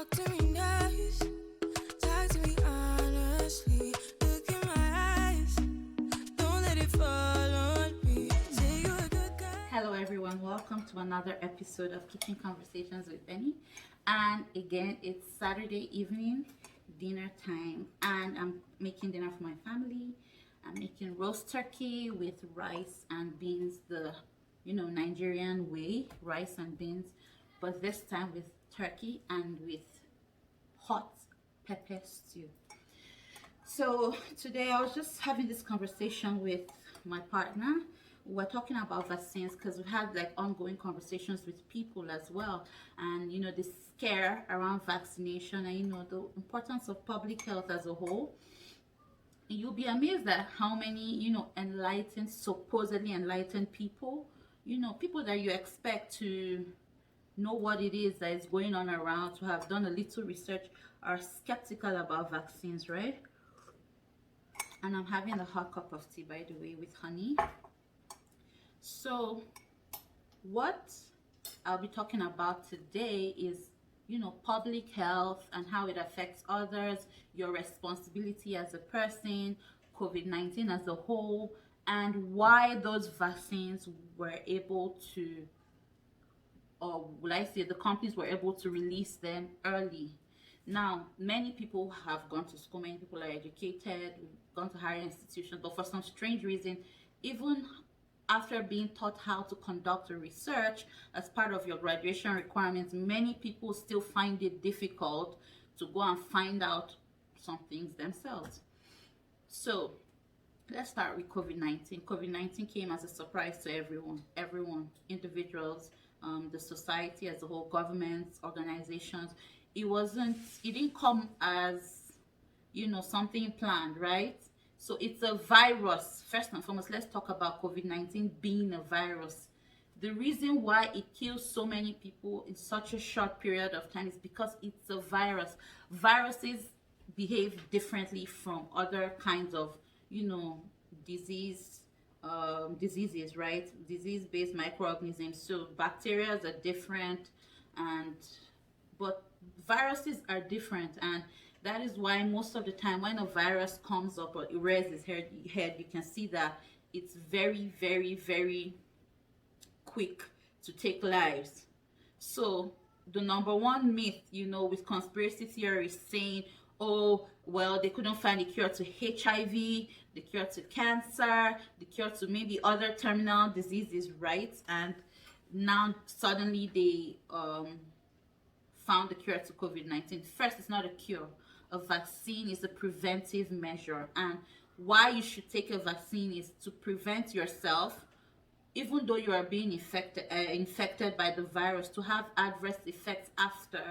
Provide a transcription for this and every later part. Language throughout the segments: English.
Talk to me nice, talk to me honestly. Look in my eyes, don't let it fall on me. Say you a good guy. Hello, everyone. Welcome to another episode of Kitchen Conversations with Benny. And again, it's Saturday evening, dinner time, and I'm making dinner for my family. I'm making roast turkey with rice and beans, the Nigerian way, rice and beans, but this time with turkey and with hot pepper stew. So today I was just having this conversation with my partner. We're talking about vaccines because we've had like ongoing conversations with people as well, and the scare around vaccination and the importance of public health as a whole. You'll be amazed at how many enlightened, supposedly enlightened people, people that you expect to know what it is that is going on around, to have done a little research, are skeptical about vaccines, right? And I'm having a hot cup of tea, by the way, with honey. So what I'll be talking about today is public health and how it affects others, your responsibility as a person, COVID-19 as a whole, and why those vaccines were able to, or would I say the companies were able to release them early. Now, many people have gone to school, many people are educated, gone to higher institutions, but for some strange reason, even after being taught how to conduct a research as part of your graduation requirements, many people still find it difficult to go and find out some things themselves. So let's start with COVID-19. COVID-19 came as a surprise to everyone, individuals, the society as a whole, governments, organizations. It didn't come as something planned, right? So it's a virus. First and foremost, let's talk about COVID-19 being a virus. The reason why it kills so many people in such a short period of time is because it's a virus. Viruses behave differently from other kinds of, diseases, right? Disease-based microorganisms. So bacteria are different, but viruses are different, and that is why most of the time when a virus comes up or it rears its head, you can see that it's very, very, very quick to take lives. So the number one myth, with conspiracy theories saying, oh, well, they couldn't find a cure to HIV, the cure to cancer, the cure to maybe other terminal diseases, right? And now suddenly they found the cure to COVID-19. First, it's not a cure. A vaccine is a preventive measure, and why you should take a vaccine is to prevent yourself, even though you are being infected by the virus, to have adverse effects after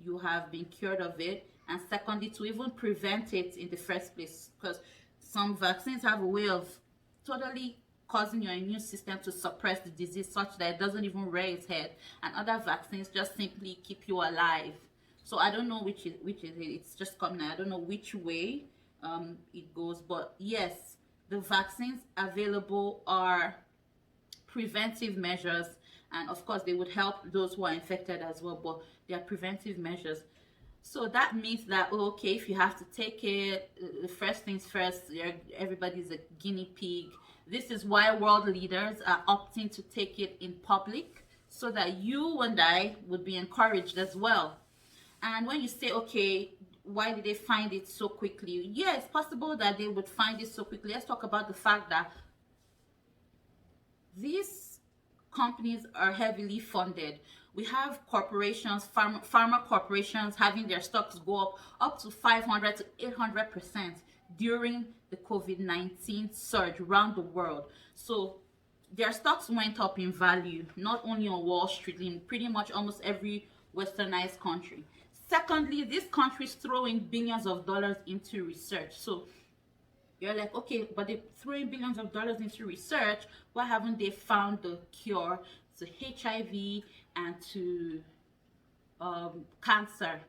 you have been cured of it, and secondly, to even prevent it in the first place, because some vaccines have a way of totally causing your immune system to suppress the disease such that it doesn't even rear its head, and other vaccines just simply keep you alive. So I don't know which is it. It's just coming. I don't know which way it goes, but yes, the vaccines available are preventive measures, and of course they would help those who are infected as well, but they are preventive measures. So that means that, okay, if you have to take it, the first things first, everybody's a guinea pig. This is why world leaders are opting to take it in public, so that you and I would be encouraged as well. And when you say, okay, why did they find it so quickly? Yeah, it's possible that they would find it so quickly. Let's talk about the fact that these companies are heavily funded. We have corporations, pharma corporations, having their stocks go up to 500 to 800% during the COVID-19 surge around the world. So their stocks went up in value, not only on Wall Street, in pretty much almost every westernized country. Secondly, these countries throw in billions of dollars into research. So you're like, okay, but they throw in billions of dollars into research. Why haven't they found the cure to HIV and to cancer?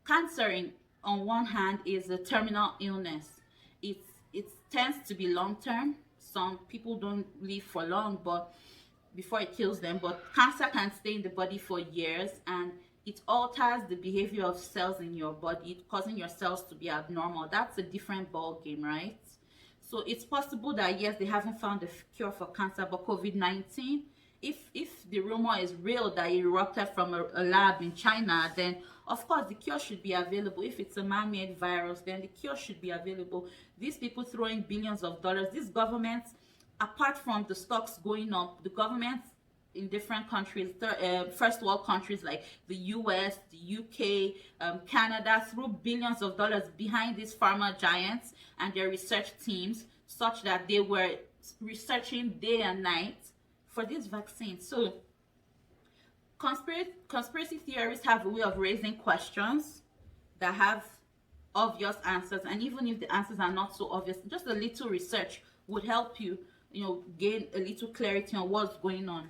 Cancer, on one hand, is a terminal illness. It tends to be long term. Some people don't live for long, but before it kills them. But cancer can stay in the body for years, and it alters the behavior of cells in your body, causing your cells to be abnormal. That's a different ball game, right? So it's possible that yes, they haven't found a cure for cancer, but COVID-19, if the rumor is real that it erupted from a lab in China, then of course the cure should be available. If it's a man-made virus, then the cure should be available. These people throwing billions of dollars, these governments, apart from the stocks going up, the governments in different countries, first world countries like the US, the UK, Canada, threw billions of dollars behind these pharma giants and their research teams, such that they were researching day and night for this vaccine. So conspiracy theorists have a way of raising questions that have obvious answers, and even if the answers are not so obvious, just a little research would help you, gain a little clarity on what's going on.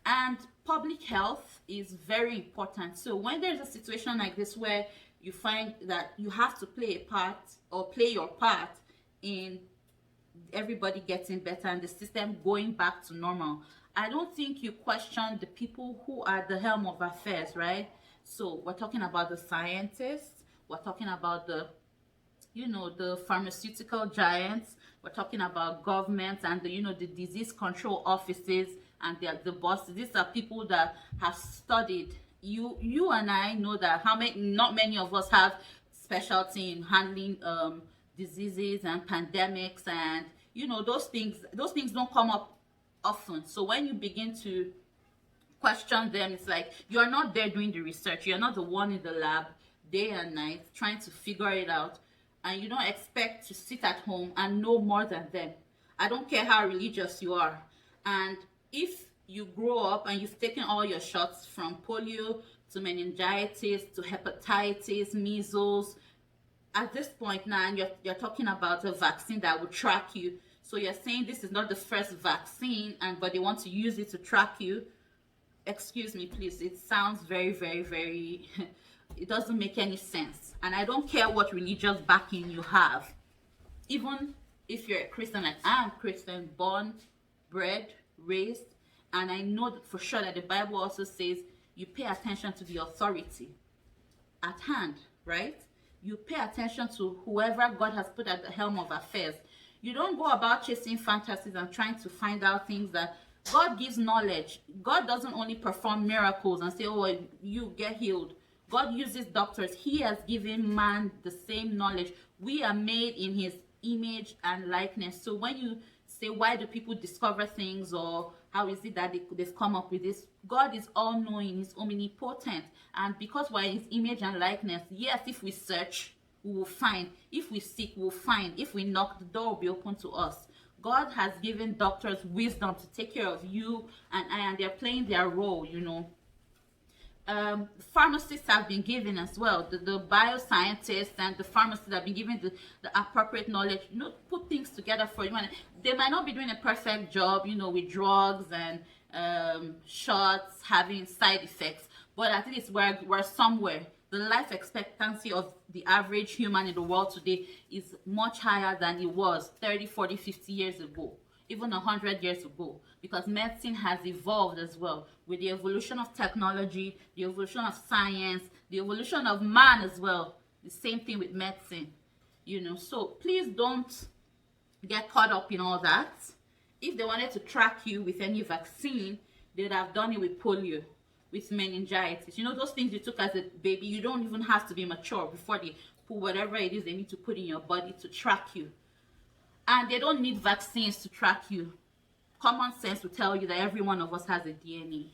And public health is very important. So when there's a situation like this where you find that you have to play a part or play your part in everybody getting better and the system going back to normal, I don't think you question the people who are at the helm of affairs, right? So we're talking about the scientists, we're talking about the pharmaceutical giants, we're talking about governments and the disease control offices and the bosses. These are people that have studied. You and I know that not many of us have specialty in handling diseases and pandemics, and those things don't come up often. So when you begin to question them, it's like you're not there doing the research, you're not the one in the lab day and night trying to figure it out, and you don't expect to sit at home and know more than them. I don't care how religious you are. And if you grow up and you've taken all your shots from polio to meningitis to hepatitis, measles, at this point now, and you're talking about a vaccine that will track you. So you're saying this is not the first vaccine, but they want to use it to track you. Excuse me, please. It sounds very, very, very, it doesn't make any sense. And I don't care what religious backing you have. Even if you're a Christian, like I am Christian, born, bred, raised, and I know for sure that the Bible also says you pay attention to the authority at hand, right? You pay attention to whoever God has put at the helm of affairs. You don't go about chasing fantasies and trying to find out things that God gives knowledge. God doesn't only perform miracles and say, oh, you get healed. God uses doctors. He has given man the same knowledge. We are made in his image and likeness. So when you say, why do people discover things, or how is it that they've come up with this? God is all-knowing. He's omnipotent. And because we're in his image and likeness, yes, if we search, we will find. If we seek, we'll find. If we knock, the door will be open to us. God has given doctors wisdom to take care of you and I, and they're playing their role, Pharmacists have been given as well. The bioscientists and the pharmacists have been given the appropriate knowledge, put things together for you. And they might not be doing a perfect job, with drugs and shots having side effects, but at least we're somewhere. The life expectancy of the average human in the world today is much higher than it was 30, 40, 50 years ago, even 100 years ago, because medicine has evolved as well with the evolution of technology, the evolution of science, the evolution of man as well. The same thing with medicine, So please don't get caught up in all that. If they wanted to track you with any vaccine, they would have done it with polio, with meningitis. Those things you took as a baby, you don't even have to be mature before they put whatever it is they need to put in your body to track you. And they don't need vaccines to track you. Common sense will tell you that every one of us has a DNA.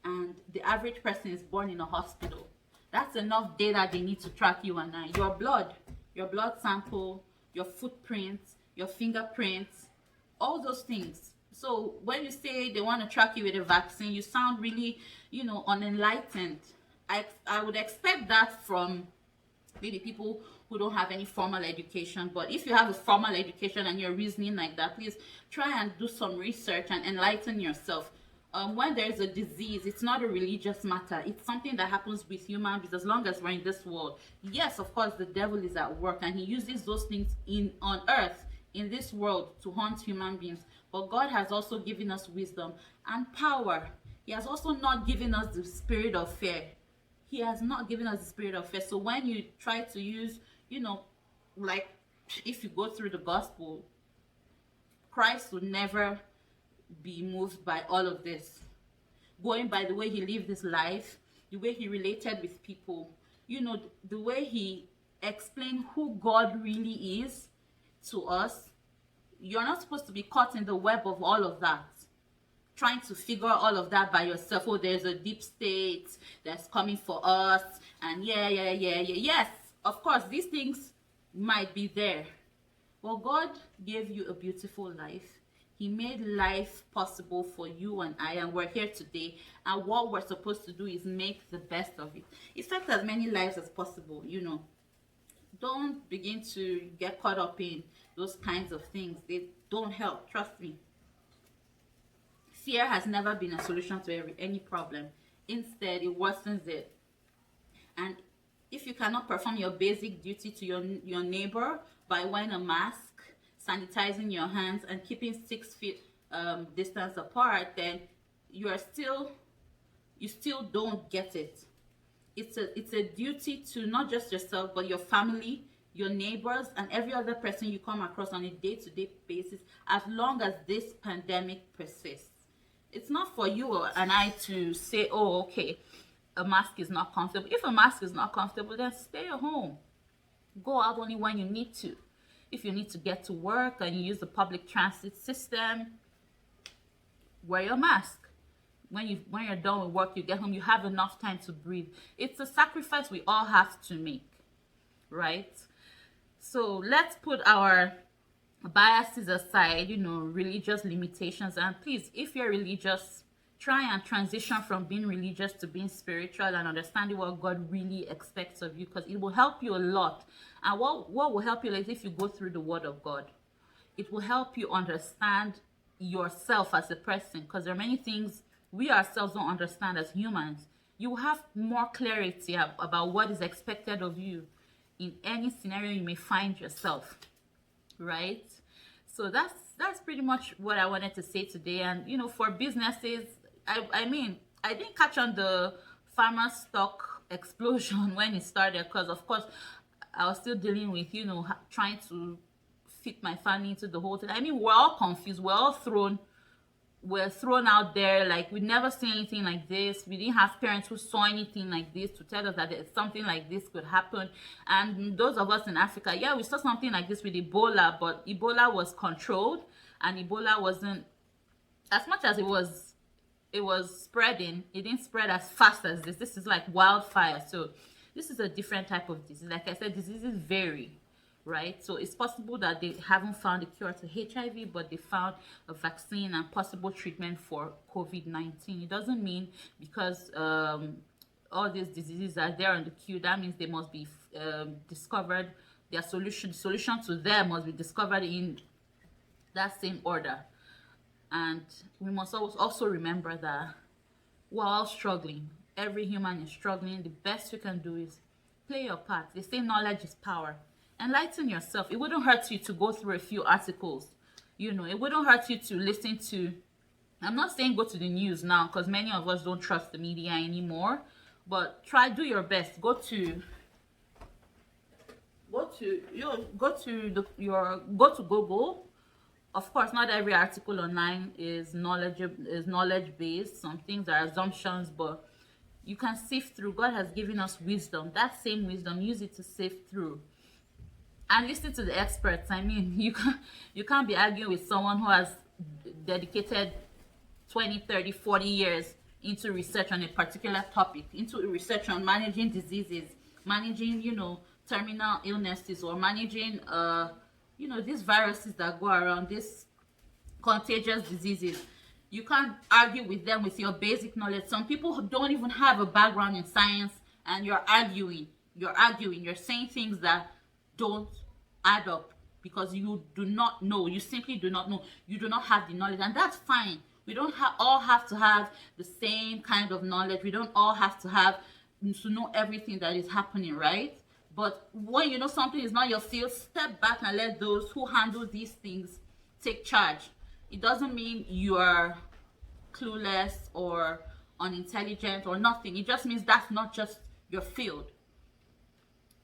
And the average person is born in a hospital. That's enough data they need to track you and I. Your blood sample, your footprints, your fingerprints, all those things. So when you say they want to track you with a vaccine, you sound really, unenlightened. I would expect that from maybe people who don't have any formal education. But if you have a formal education and you're reasoning like that, please try and do some research and enlighten yourself. When there's a disease, it's not a religious matter. It's something that happens with human beings as long as we're in this world. Yes, of course, the devil is at work and he uses those things on earth, in this world, to hunt human beings. But God has also given us wisdom and power. He has also not given us the spirit of fear. He has not given us the spirit of fear. So when you try to use, you know, like if you go through the gospel, Christ would never be moved by all of this. Going by the way he lived his life, the way he related with people, the way he explained who God really is to us. You're not supposed to be caught in the web of all of that, trying to figure all of that by yourself. Oh, there's a deep state that's coming for us, and yes, of course these things might be there. Well, God gave you a beautiful life. He made life possible for you and I, and we're here today. And what we're supposed to do is make the best of it. Affect as many lives as possible, Don't begin to get caught up in those kinds of things. They don't help, trust me. Fear has never been a solution to any problem. Instead, it worsens it. And if you cannot perform your basic duty to your neighbor by wearing a mask, sanitizing your hands, and keeping 6 feet distance apart, then you still don't get it. It's a duty to not just yourself, but your family, your neighbors, and every other person you come across on a day-to-day basis, as long as this pandemic persists. It's not for you and I to say, oh, okay, a mask is not comfortable. If a mask is not comfortable, then stay at home. Go out only when you need to. If you need to get to work and you use the public transit system, wear your mask. When you're done with work, you get home, you have enough time to breathe. It's a sacrifice we all have to make, right? So let's put our biases aside, religious limitations, and please, if you're religious, try and transition from being religious to being spiritual and understanding what God really expects of you, because it will help you a lot. And what will help you is if you go through the Word of God. It will help you understand yourself as a person, because there are many things we ourselves don't understand as humans. You have more clarity about what is expected of you in any scenario you may find yourself, right? So that's pretty much what I wanted to say today. And for businesses, I mean, I didn't catch on the farmer stock explosion when it started, because of course I was still dealing with trying to fit my family into the whole thing. I mean, we're all confused, we're thrown out there. Like, we never seen anything like this. We didn't have parents who saw anything like this to tell us that something like this could happen. And those of us in Africa, yeah, we saw something like this with Ebola, but Ebola was controlled, and Ebola wasn't, as much as it was spreading, it didn't spread as fast as this. This is like wildfire. So this is a different type of disease. Like I said, diseases vary, right? So it's possible that they haven't found a cure to HIV, but they found a vaccine and possible treatment for COVID-19. It doesn't mean because all these diseases are there on the queue, that means they must be discovered. Their solution to them must be discovered in that same order. And we must also remember that we're all struggling. Every human is struggling. The best you can do is play your part. They say knowledge is power. Enlighten yourself. It wouldn't hurt you to go through a few articles. It wouldn't hurt you to listen to, I'm not saying go to the news now, because many of us don't trust the media anymore, but do your best. Go to Google. Of course, not every article online is knowledge based. Some things are assumptions, but you can sift through. God has given us wisdom. That same wisdom, use it to sift through. And listen to the experts. I mean, you can't be arguing with someone who has dedicated 20, 30, 40 years into research on a particular topic, into research on managing diseases, managing, terminal illnesses, or managing, these viruses that go around, these contagious diseases. You can't argue with them with your basic knowledge. Some people who don't even have a background in science, and you're arguing, you're saying things that don't add up because you do not know. You simply do not know. You do not have the knowledge, and that's fine. We don't all have to have the same kind of knowledge. We don't all have to know everything that is happening, right? But when you know something is not your field, step back and let those who handle these things take charge. It doesn't mean you are clueless or unintelligent or nothing. It just means that's not just your field.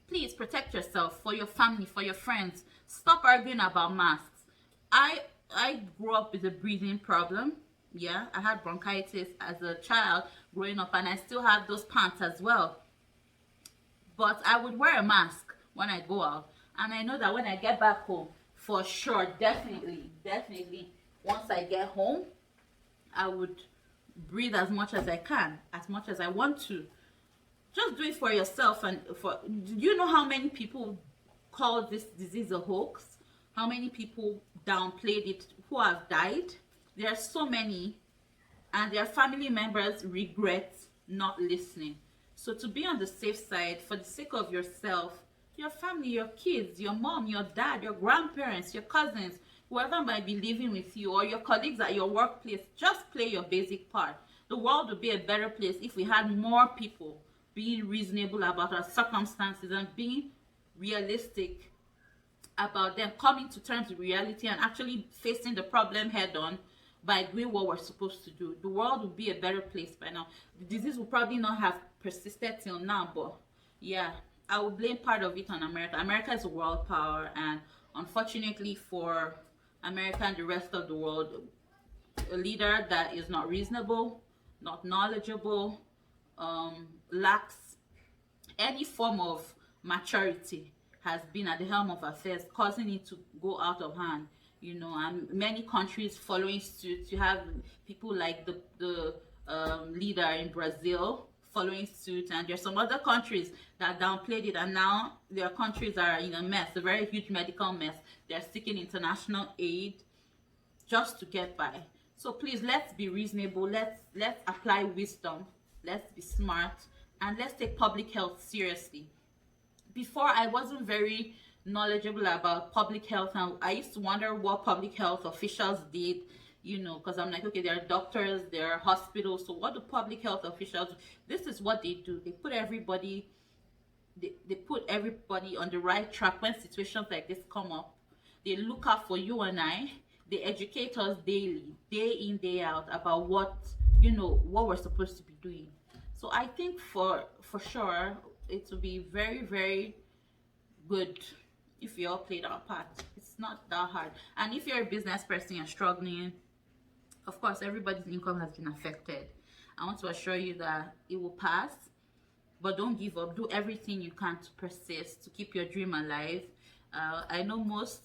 Please protect yourself, for your family, for your friends. Stop arguing about masks. I grew up with a breathing problem. Yeah, I had bronchitis as a child growing up, and I still have those pants as well. But I would wear a mask when I go out, and I know that when I get back home, for sure, definitely, once I get home, I would breathe as much as I can, as much as I want to. Just do it for yourself. And for, do you know how many people call this disease a hoax? How many people downplayed it, who have died? There are so many, and their family members regret not listening. So to be on the safe side, for the sake of yourself, your family, your kids, your mom, your dad, your grandparents, your cousins, whoever might be living with you, or your colleagues at your workplace, just play your basic part. The world would be a better place if we had more people being reasonable about our circumstances and being realistic about them, coming to terms with reality and actually facing the problem head on by doing what we're supposed to do. The world would be a better place by now. The disease will probably not have persisted till now, but yeah, I would blame part of it on America. America is a world power, and unfortunately for America and the rest of the world, a leader that is not reasonable, not knowledgeable, lacks any form of maturity has been at the helm of affairs, causing it to go out of hand. And many countries following suit. You have people like the leader in Brazil following suit, and there's some other countries that downplayed it, and now their countries are in a mess, a very huge medical mess. They're seeking international aid just to get by. So please, let's be reasonable. Let's apply wisdom. Let's be smart, and let's take public health seriously. Before, I wasn't very knowledgeable about public health, and I used to wonder what public health officials did, because I'm like, okay, there are doctors, there are hospitals, so what do public health officials do? This is what they do. They put everybody on the right track when situations like this come up. They look out for you and I. They educate us daily, day in, day out, about what we're supposed to be doing. So I think for sure it will be very, very good if we all played our part. It's not that hard. And if you're a business person, you're struggling, of course, everybody's income has been affected. I want to assure you that it will pass, but don't give up. Do everything you can to persist, to keep your dream alive. I know most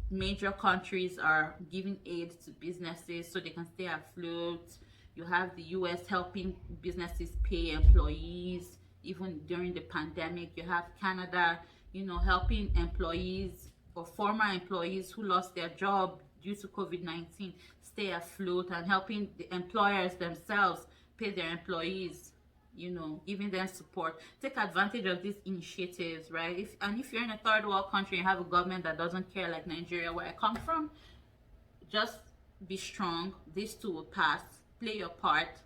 major countries are giving aid to businesses so they can stay afloat. You have the US helping businesses pay employees even during the pandemic. You have Canada, helping employees or former employees who lost their job due to COVID-19 stay afloat, and helping the employers themselves pay their employees, giving them support. Take advantage of these initiatives, right? If you're in a third world country and have a government that doesn't care, like Nigeria, where I come from, just be strong. This too will pass. Play your part.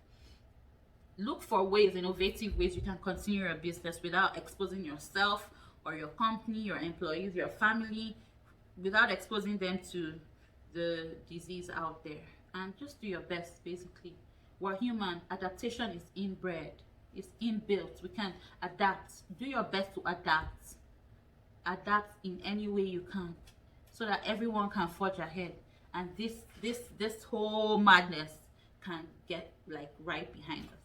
Look for ways, innovative ways you can continue your business without exposing yourself or your company, your employees, your family, without exposing them to the disease out there. And just do your best. Basically, we're human. Adaptation is inbred, it's inbuilt. We can adapt. Do your best to adapt in any way you can, so that everyone can forge ahead, and this whole madness can get right behind us.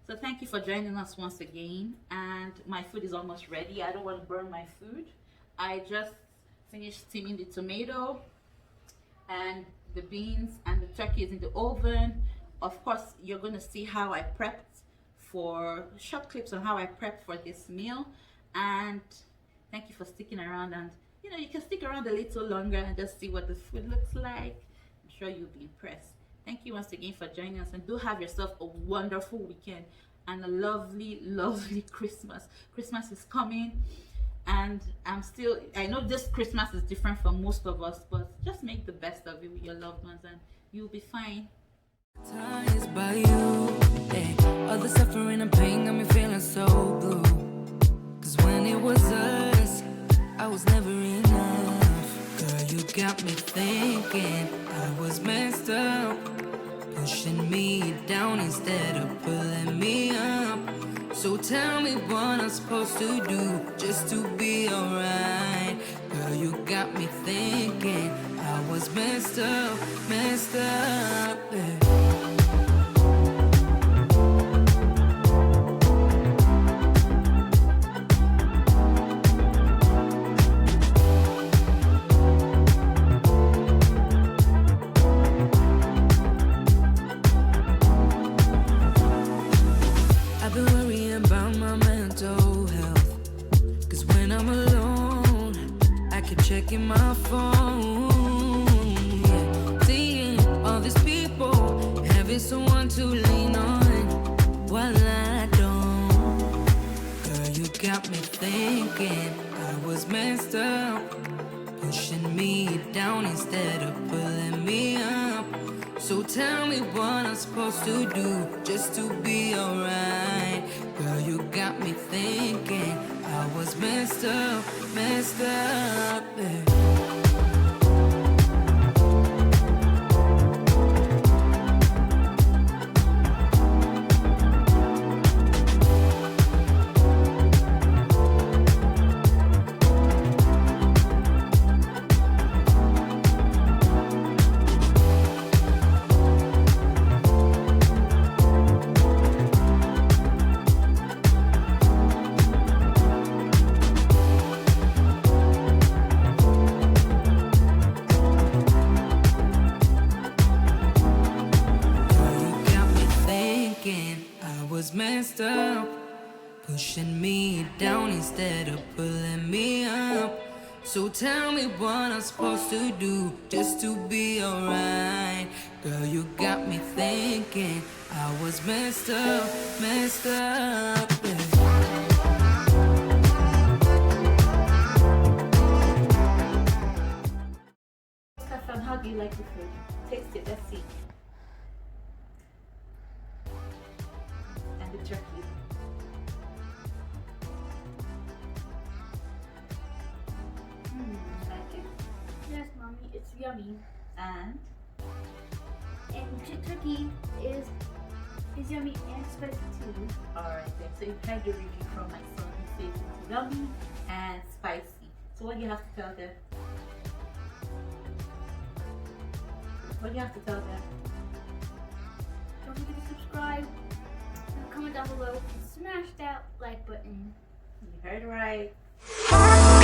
So thank you for joining us once again, and my food is almost ready. I don't want to burn my food. I just finished steaming the tomato, and the beans and the turkey is in the oven. Of course, you're going to see how I prepped, for short clips on how I prepped for this meal. And thank you for sticking around, and you can stick around a little longer and just see what the food looks like. I'm sure you'll be impressed. Thank you once again for joining us, and do have yourself a wonderful weekend and a lovely, lovely Christmas. Christmas is coming, and I know this Christmas is different from most of us, but just make the best of it with your loved ones, and you'll be fine. Time is by you, hey. All the suffering and pain got me feeling so blue. Cause when it was us, I was never enough. Girl, you got me thinking I was messed up, pushing me down instead of pulling me up. So tell me what I'm supposed to do just to be alright. Girl, you got me thinking I was messed up, yeah. I've been worrying about my mental health. Cause when I'm alone, I keep checking my phone. Yeah. Seeing all these people, having someone to lean on while I don't. Girl, you got me thinking I was messed up, pushing me down instead of pulling me up. So tell me what I'm supposed to do just to be alright. Girl, you got me thinking I was messed up, yeah. I was messed up, pushing me down instead of pulling me up. So tell me what I'm supposed to do just to be alright. Girl, you got me thinking I was messed up, yeah. Stefan, how do you like the food? Taste it, let's see. And the turkey. Like it? Yes, mommy, it's yummy. And And turkey is yummy and spicy too. alright then, so you've heard the review from my son. He says it's yummy and spicy. So what do you have to tell them? What do you have to tell them? Don't forget to subscribe and comment down below and smash that like button. You heard right.